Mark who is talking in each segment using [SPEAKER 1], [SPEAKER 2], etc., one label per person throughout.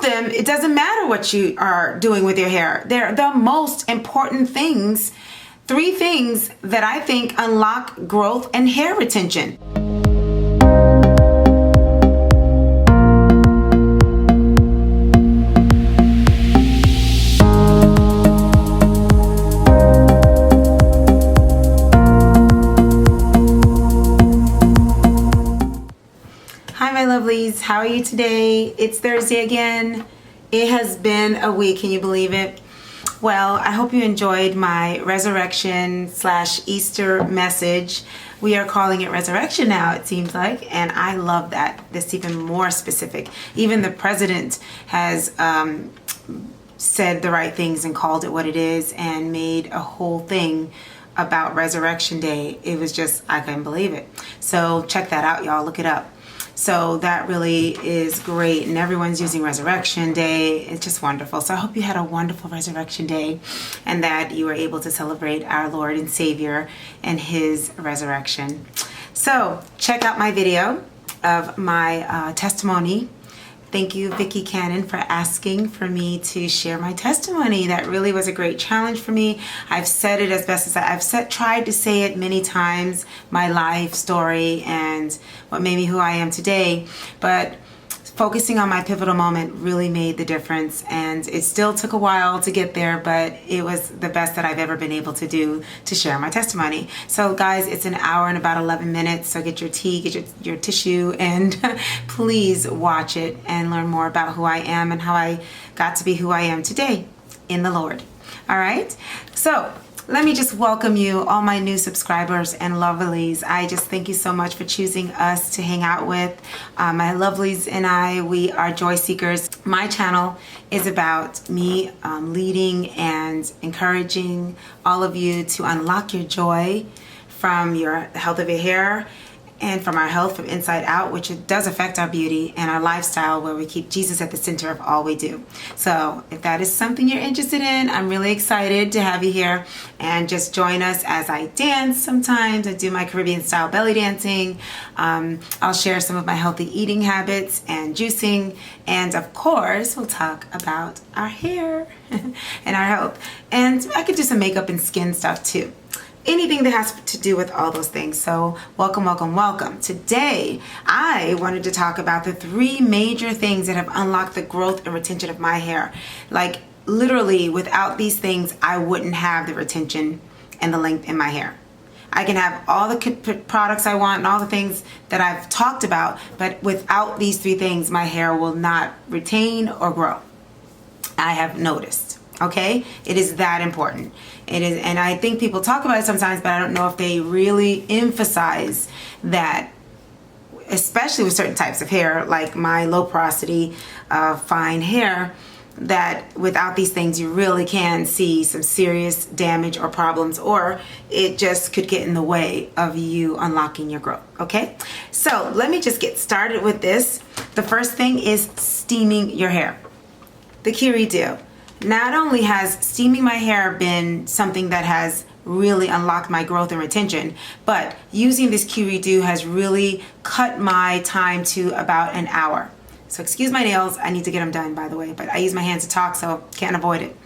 [SPEAKER 1] them, it doesn't matter what you are doing with your hair. They're the most important things, 3 things that I think unlock growth and hair retention. Hi my lovelies, how are you today? It's Thursday again. It has been a week, can you believe it? Well, I hope you enjoyed my resurrection / Easter message. We are calling it resurrection now, it seems like, and I love that. That's even more specific. Even the president has said the right things and called it what it is and made a whole thing about Resurrection Day. It was just, I couldn't believe it. So check that out, y'all, look it up. So that really is great, and everyone's using Resurrection Day. It's just wonderful. So I hope you had a wonderful Resurrection Day and that you were able to celebrate our Lord and Savior and His resurrection. So check out my video of my testimony. Thank you, Vicki Cannon, for asking for me to share my testimony. That really was a great challenge for me. I've said it as best as I've tried to say it many times, my life story and what made me who I am today. But focusing on my pivotal moment really made the difference, and it still took a while to get there, but it was the best that I've ever been able to do to share my testimony. So guys, it's an hour and about 11 minutes, so get your tea, get your tissue, and please watch it and learn more about who I am and how I got to be who I am today in the Lord. All right, so let me just welcome you, all my new subscribers and lovelies. I just thank you so much for choosing us to hang out with. My lovelies and I, we are joy seekers. My channel is about me leading and encouraging all of you to unlock your joy from your health of your hair and from our health from inside out, which it does affect our beauty and our lifestyle, where we keep Jesus at the center of all we do. So if that is something you're interested in, I'm really excited to have you here, and just join us as I dance sometimes. I do my Caribbean style belly dancing. I'll share some of my healthy eating habits and juicing, and of course we'll talk about our hair and our health, and I could do some makeup and skin stuff too. Anything that has to do with all those things. So welcome, welcome, welcome. Today, I wanted to talk about the 3 major things that have unlocked the growth and retention of my hair. Like literally, without these things, I wouldn't have the retention and the length in my hair. I can have all the products I want and all the things that I've talked about, but without these 3 things, my hair will not retain or grow. I have noticed. Okay, it is that important. It is, and I think people talk about it sometimes, but I don't know if they really emphasize that, especially with certain types of hair, like my low porosity, fine hair, that without these things you really can see some serious damage or problems, or it just could get in the way of you unlocking your growth. Okay, so let me just get started with this. The first thing is steaming your hair. The Kiri-Do. Not only has steaming my hair been something that has really unlocked my growth and retention, but using this Kiri-Do has really cut my time to about an hour. So excuse my nails, I need to get them done, by the way, but I use my hands to talk, so can't avoid it.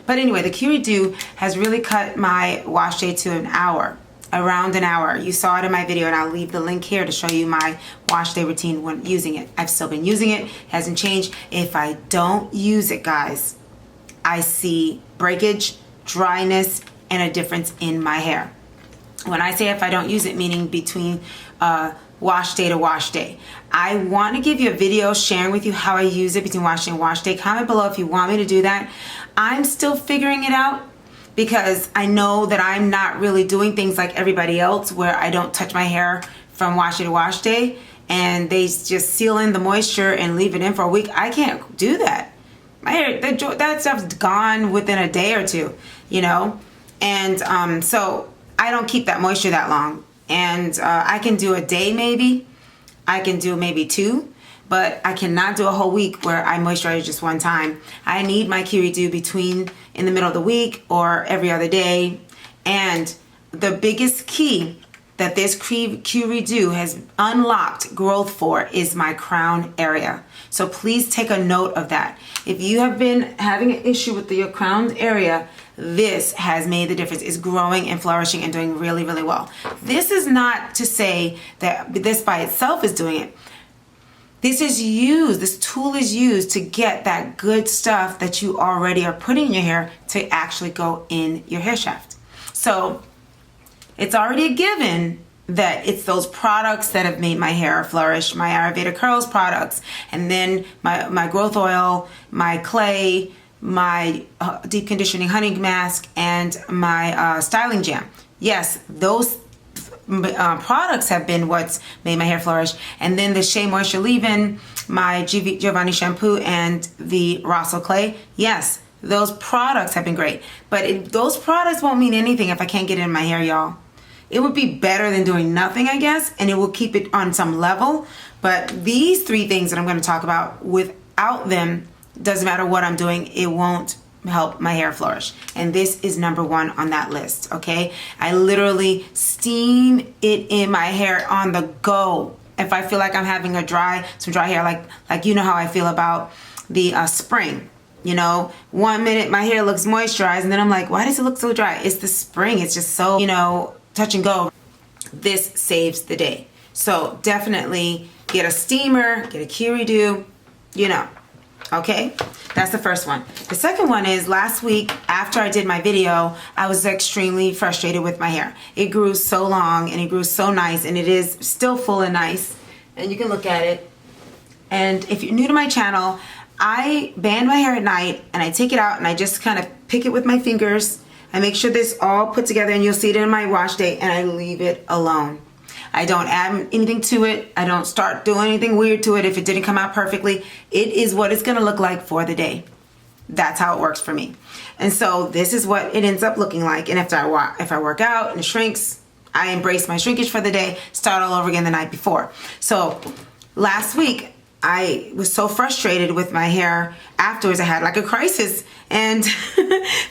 [SPEAKER 1] But anyway, the Kiri-Do has really cut my wash day to an hour, around an hour. You saw it in my video, and I'll leave the link here to show you my wash day routine when using it. I've still been using it, hasn't changed. If I don't use it, guys, I see breakage, dryness, and a difference in my hair. When I say if I don't use it, meaning between wash day to wash day. I want to give you a video sharing with you how I use it between wash day and wash day. Comment below if you want me to do that. I'm still figuring it out, because I know that I'm not really doing things like everybody else, where I don't touch my hair from wash day to wash day and they just seal in the moisture and leave it in for a week. I can't do that. My hair, that stuff's gone within a day or 2, you know? And so I don't keep that moisture that long. And I can do a day maybe. I can do maybe 2. But I cannot do a whole week where I moisturize just one time. I need my Kiri-Do between in the middle of the week or every other day. And the biggest key that this Q Redo has unlocked growth for is my crown area. So please take a note of that. If you have been having an issue with your crown area, this has made the difference. It's growing and flourishing and doing really, really well. This is not to say that this by itself is doing it. This tool is used to get that good stuff that you already are putting in your hair to actually go in your hair shaft. So it's already a given that it's those products that have made my hair flourish, my Ayurveda Curls products, and then my growth oil, my clay, my deep conditioning honey mask, and my styling jam. Yes, those products have been what's made my hair flourish. And then the Shea Moisture Leave-In, my Giovanni shampoo, and the Rosso clay. Yes, those products have been great. But those products won't mean anything if I can't get it in my hair, y'all. It would be better than doing nothing, I guess, and it will keep it on some level. But these three things that I'm going to talk about, without them, doesn't matter what I'm doing, it won't help my hair flourish. And this is number one on that list, okay? I literally steam it in my hair on the go. If I feel like I'm having some dry hair, like you know how I feel about the spring. You know, 1 minute my hair looks moisturized, and then I'm like, why does it look so dry? It's the spring. It's just so, touch and go. This saves the day. So definitely get a steamer, get a Q Redo, okay? That's the first one. The second one is last week after I did my video, I was extremely frustrated with my hair. It grew so long and it grew so nice, and it is still full and nice. And you can look at it. And if you're new to my channel, I band my hair at night and I take it out and I just kind of pick it with my fingers. I make sure this all put together, and you'll see it in my wash day, and I leave it alone. I don't add anything to it. I don't start doing anything weird to it if it didn't come out perfectly. It is what it's going to look like for the day. That's how it works for me. And so this is what it ends up looking like. And if I work out and it shrinks, I embrace my shrinkage for the day, start all over again the night before. So last week, I was so frustrated with my hair. Afterwards, I had like a crisis and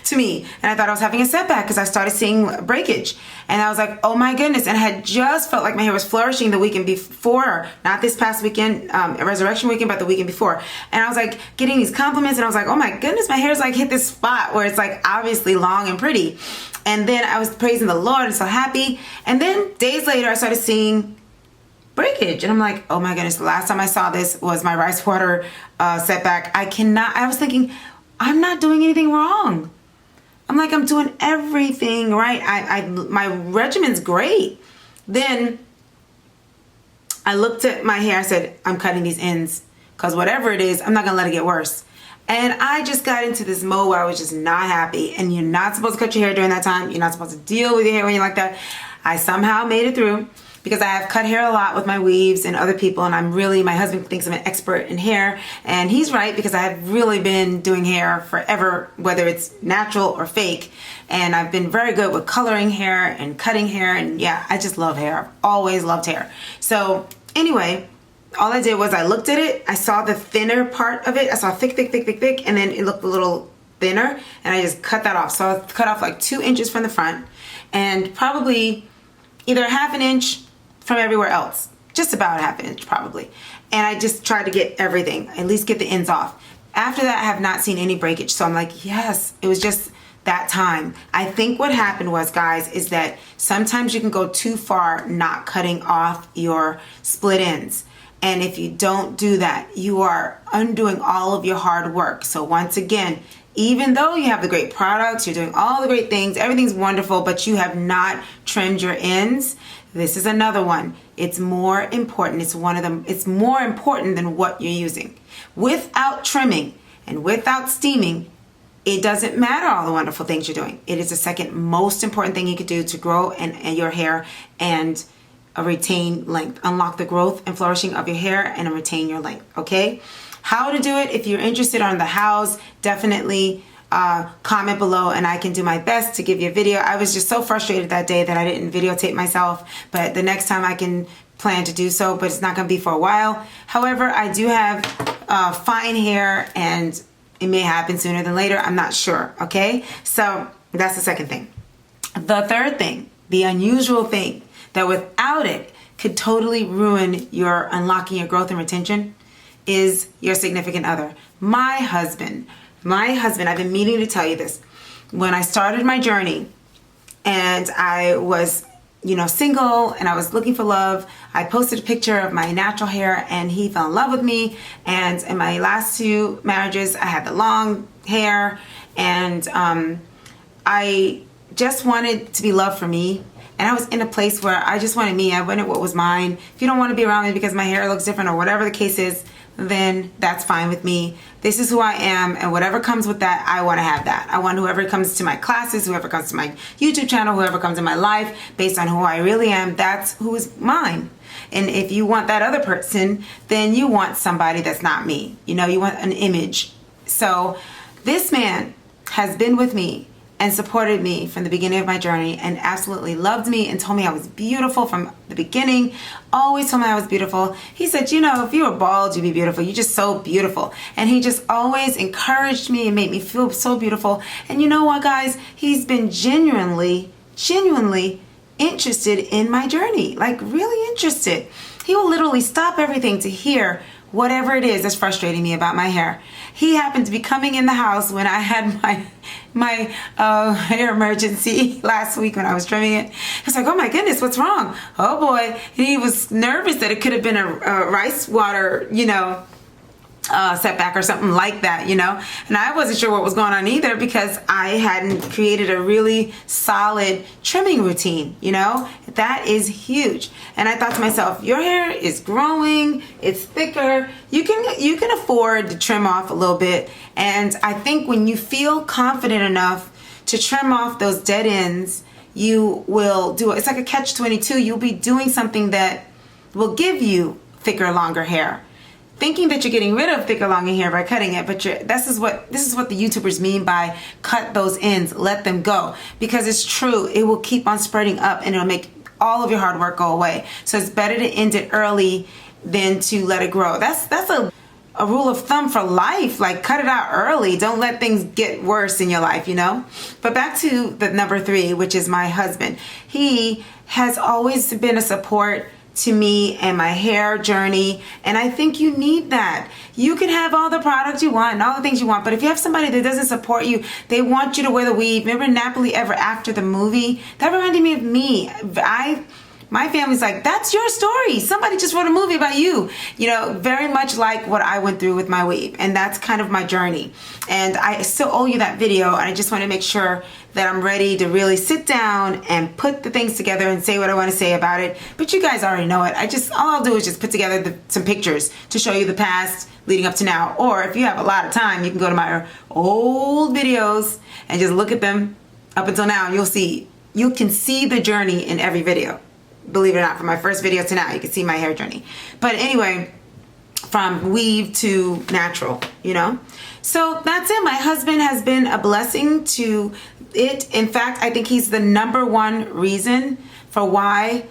[SPEAKER 1] to me, and I thought I was having a setback because I started seeing breakage, and I was like, oh my goodness. And I had just felt like my hair was flourishing the weekend before, not this past weekend, Resurrection weekend, but the weekend before. And I was like getting these compliments, and I was like, oh my goodness, my hair's like hit this spot where it's like obviously long and pretty. And then I was praising the Lord and so happy. And then days later, I started seeing breakage, and I'm like, oh my goodness, the last time I saw this was my rice water setback. I was thinking, I'm not doing anything wrong. I'm like, I'm doing everything right. My regimen's great. Then I looked at my hair, I said, I'm cutting these ends because whatever it is, I'm not gonna let it get worse. And I just got into this mode where I was just not happy, and you're not supposed to cut your hair during that time. You're not supposed to deal with your hair when you're like that. I somehow made it through, because I have cut hair a lot with my weaves and other people, and my husband thinks I'm an expert in hair, and he's right, because I have really been doing hair forever, whether it's natural or fake, and I've been very good with coloring hair and cutting hair, and yeah, I just love hair. I've always loved hair. So anyway, all I did was I looked at it, I saw the thinner part of it, I saw thick, and then it looked a little thinner, and I just cut that off. So I cut off like 2 inches from the front, and probably either a ½ inch from everywhere else, just about a ½ inch probably. And I just tried to get everything, at least get the ends off. After that, I have not seen any breakage. So I'm like, yes, it was just that time. I think what happened was, guys, is that sometimes you can go too far not cutting off your split ends. And if you don't do that, you are undoing all of your hard work. So once again, even though you have the great products, you're doing all the great things, everything's wonderful, but you have not trimmed your ends, this is another one. It's more important. It's more important than what you're using. Without trimming and without steaming, it doesn't matter all the wonderful things you're doing. It is the second most important thing you could do to grow and your hair and retain length. Unlock the growth and flourishing of your hair and retain your length, okay? How to do it, if you're interested on the hows, definitely comment below and I can do my best to give you a video. I was just so frustrated that day that I didn't videotape myself, but the next time I can plan to do so, but it's not going to be for a while. However, I do have fine hair, and it may happen sooner than later. I'm not sure, okay? So that's the second thing. The third thing, the unusual thing that without it could totally ruin your unlocking your growth and retention is your significant other. My husband, I've been meaning to tell you this. When I started my journey and I was, single and I was looking for love, I posted a picture of my natural hair and he fell in love with me. And in my last 2 marriages, I had the long hair and I just wanted to be loved for me. And I was in a place where I just wanted me. I wanted what was mine. If you don't want to be around me because my hair looks different or whatever the case is, then that's fine with me. This is who I am, and whatever comes with that, I want to have that. I want whoever comes to my classes, whoever comes to my YouTube channel, whoever comes in my life, based on who I really am, that's who is mine. And if you want that other person, then you want somebody that's not me. You want an image. So this man has been with me and supported me from the beginning of my journey and absolutely loved me and told me I was beautiful from the beginning. Always told me I was beautiful. He said, if you were bald, you'd be beautiful. You're just so beautiful. And he just always encouraged me and made me feel so beautiful. And you know what, guys? He's been genuinely interested in my journey. Like, really interested. He will literally stop everything to hear whatever it is that's frustrating me about my hair. He happened to be coming in the house when I had my hair emergency last week when I was trimming it. He was like, oh my goodness, what's wrong? Oh boy. And he was nervous that it could have been a rice water, setback or something like that, and I wasn't sure what was going on either because I hadn't created a really solid trimming routine. That is huge. And I thought to myself, your hair is growing, it's thicker, you can afford to trim off a little bit. And I think when you feel confident enough to trim off those dead ends, you will do it. It's like a catch-22. You'll be doing something that will give you thicker, longer hair, thinking that you're getting rid of thicker, longer hair by cutting it, but this is what the YouTubers mean by cut those ends, let them go, because it's true. It will keep on spreading up and it'll make all of your hard work go away. So it's better to end it early than to let it grow. That's a rule of thumb for life. Like, cut it out early. Don't let things get worse in your life, But back to the number 3, which is my husband. He has always been a support to me and my hair journey, and I think you need that. You can have all the products you want and all the things you want, but if you have somebody that doesn't support you, they want you to wear the weave. Remember Napoli Ever After, the movie? That reminded me of me. My family's like, that's your story. Somebody just wrote a movie about you. Very much like what I went through with my weave. And that's kind of my journey. And I still owe you that video. And I just want to make sure that I'm ready to really sit down and put the things together and say what I want to say about it. But you guys already know it. All I'll do is just put together some pictures to show you the past leading up to now. Or if you have a lot of time, you can go to my old videos and just look at them up until now. And you can see the journey in every video. Believe it or not, from my first video to now, you can see my hair journey. But anyway, from weave to natural, So that's it. My husband has been a blessing to it. In fact, I think he's the number 1 reason for why,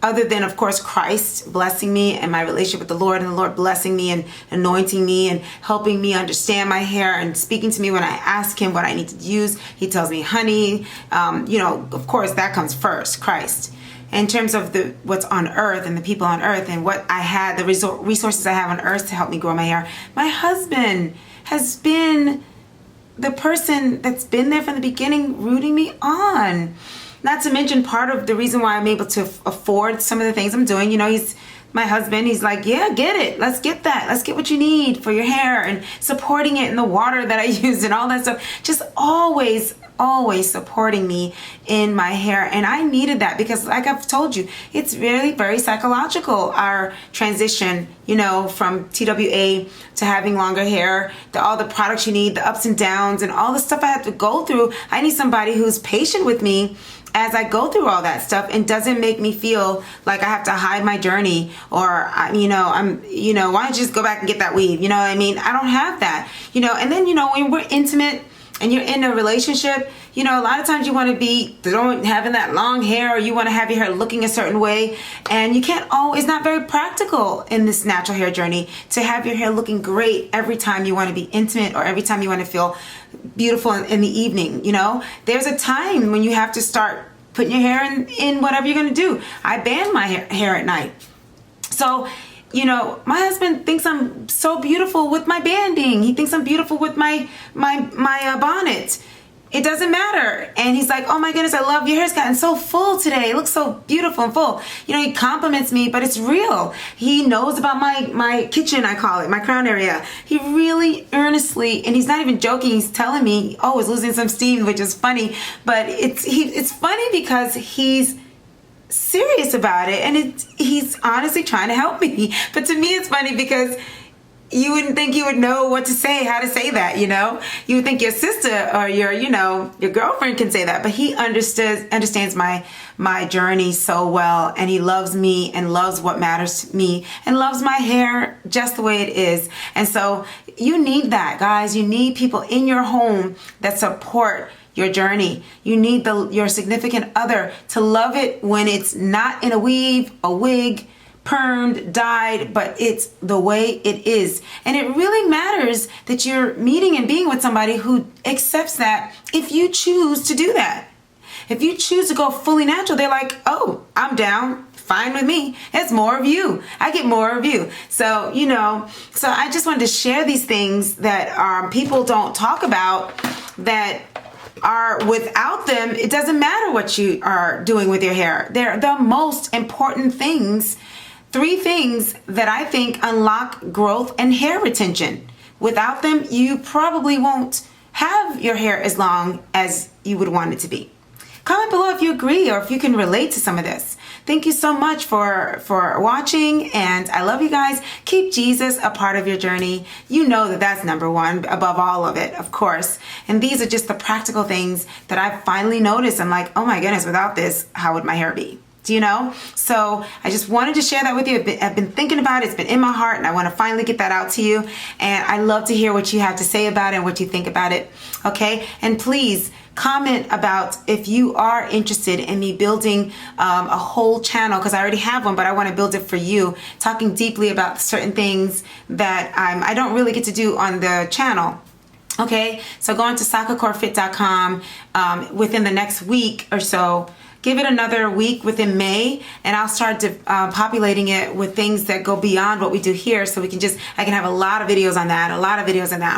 [SPEAKER 1] other than, of course, Christ blessing me and my relationship with the Lord, and the Lord blessing me and anointing me and helping me understand my hair and speaking to me when I ask him what I need to use. He tells me, honey, of course, that comes first, Christ. In terms of what's on earth and the people on earth and what I had, the resources I have on earth to help me grow my hair, my husband has been the person that's been there from the beginning, rooting me on. Not to mention, part of the reason why I'm able to afford some of the things I'm doing, he's my husband. He's like, yeah, get it. Let's get that. Let's get what you need for your hair, and supporting it in the water that I use and all that stuff. Just always supporting me in my hair. And I needed that because, like I've told you, it's really very psychological, our transition, from TWA to having longer hair, all the products you need, the ups and downs and all the stuff I have to go through. I need somebody who's patient with me as I go through all that stuff and doesn't make me feel like I have to hide my journey, or why don't you just go back and get that weave? You know what I mean? I don't have that, and then, when we're intimate and you're in a relationship, a lot of times you want to be having that long hair, or you want to have your hair looking a certain way, and you can't it's not very practical in this natural hair journey to have your hair looking great every time you want to be intimate or every time you want to feel beautiful in the evening. There's a time when you have to start putting your hair in whatever you're going to do. I band my hair at night. So, you know, my husband thinks I'm so beautiful with my banding. He thinks I'm beautiful with my bonnet. It doesn't matter. And he's like, oh my goodness, I love your hair's gotten so full today. It looks so beautiful and full. You know, he compliments me, but it's real. He knows about my kitchen, I call it, my crown area. He really earnestly, and he's not even joking, he's telling me, oh, it's losing some steam, which is funny. But it's funny because he's serious about it, and he's honestly trying to help me. But to me, it's funny because you wouldn't think you would know what to say, how to say that, you know? You would think your sister or your girlfriend can say that, but he understands my journey so well, and he loves me and loves what matters to me and loves my hair just the way it is. And so you need that, guys. You need people in your home that support your journey. You need your significant other to love it when it's not in a weave, a wig, permed, dyed, but it's the way it is. And it really matters that you're meeting and being with somebody who accepts that if you choose to do that. If you choose to go fully natural, they're like, oh, I'm down. Fine with me. It's more of you. I get more of you. So, you know, so I just wanted to share these things that people don't talk about, that are without them, it doesn't matter what you are doing with your hair. They're the most important things. 3 things that I think unlock growth and hair retention. Without them, you probably won't have your hair as long as you would want it to be. Comment below if you agree or if you can relate to some of this. Thank you so much for watching, and I love you guys. Keep Jesus a part of your journey. You know that that's number one above all of it, of course. And these are just the practical things that I've finally noticed. I'm like, oh my goodness, without this, how would my hair be? Do you know? So I just wanted to share that with you. I've been thinking about it. It's been in my heart, and I want to finally get that out to you. And I love to hear what you have to say about it and what you think about it. Okay? And please comment about if you are interested in me building a whole channel, because I already have one, but I want to build it for you, talking deeply about certain things that I don't really get to do on the channel. Okay? So go on to SakaCoreFit.com within the next week or so. Give it another week within May, and I'll start populating it with things that go beyond what we do here, so I can have a lot of videos on that,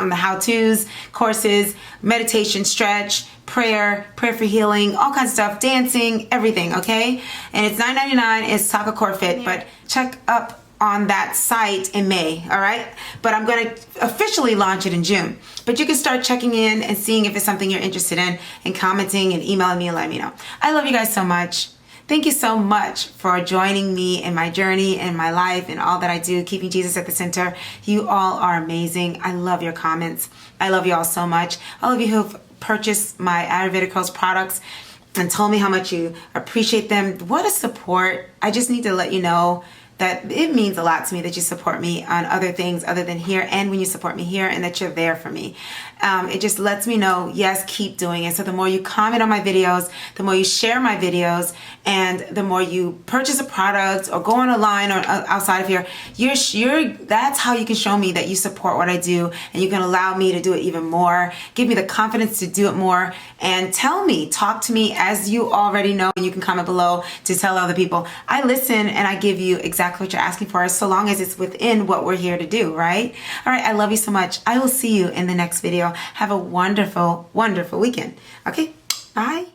[SPEAKER 1] on the how-tos, courses, meditation, stretch, prayer for healing, all kinds of stuff, dancing, everything, okay? And it's $9.99, it's Saka Core Fit, but check up on that site in May, all right? But I'm going to officially launch it in June. But you can start checking in and seeing if it's something you're interested in, and commenting and emailing me and letting me know. I love you guys so much. Thank you so much for joining me in my journey and my life and all that I do, keeping Jesus at the center. You all are amazing. I love your comments. I love you all so much. All of you who've purchased my Ayurvedic Curls products and told me how much you appreciate them. What a support. I just need to let you know that it means a lot to me that you support me on other things other than here, and when you support me here, and that you're there for me. It just lets me know, yes, keep doing it. So the more you comment on my videos, the more you share my videos, and the more you purchase a product or go on a line or outside of here, that's how you can show me that you support what I do, and you can allow me to do it even more, give me the confidence to do it more, and talk to me as you already know, and you can comment below to tell other people. I listen and I give you exactly what you're asking for, so long as it's within what we're here to do, right? All right, I love you so much. I will see you in the next video. Have a wonderful, wonderful weekend. Okay, bye.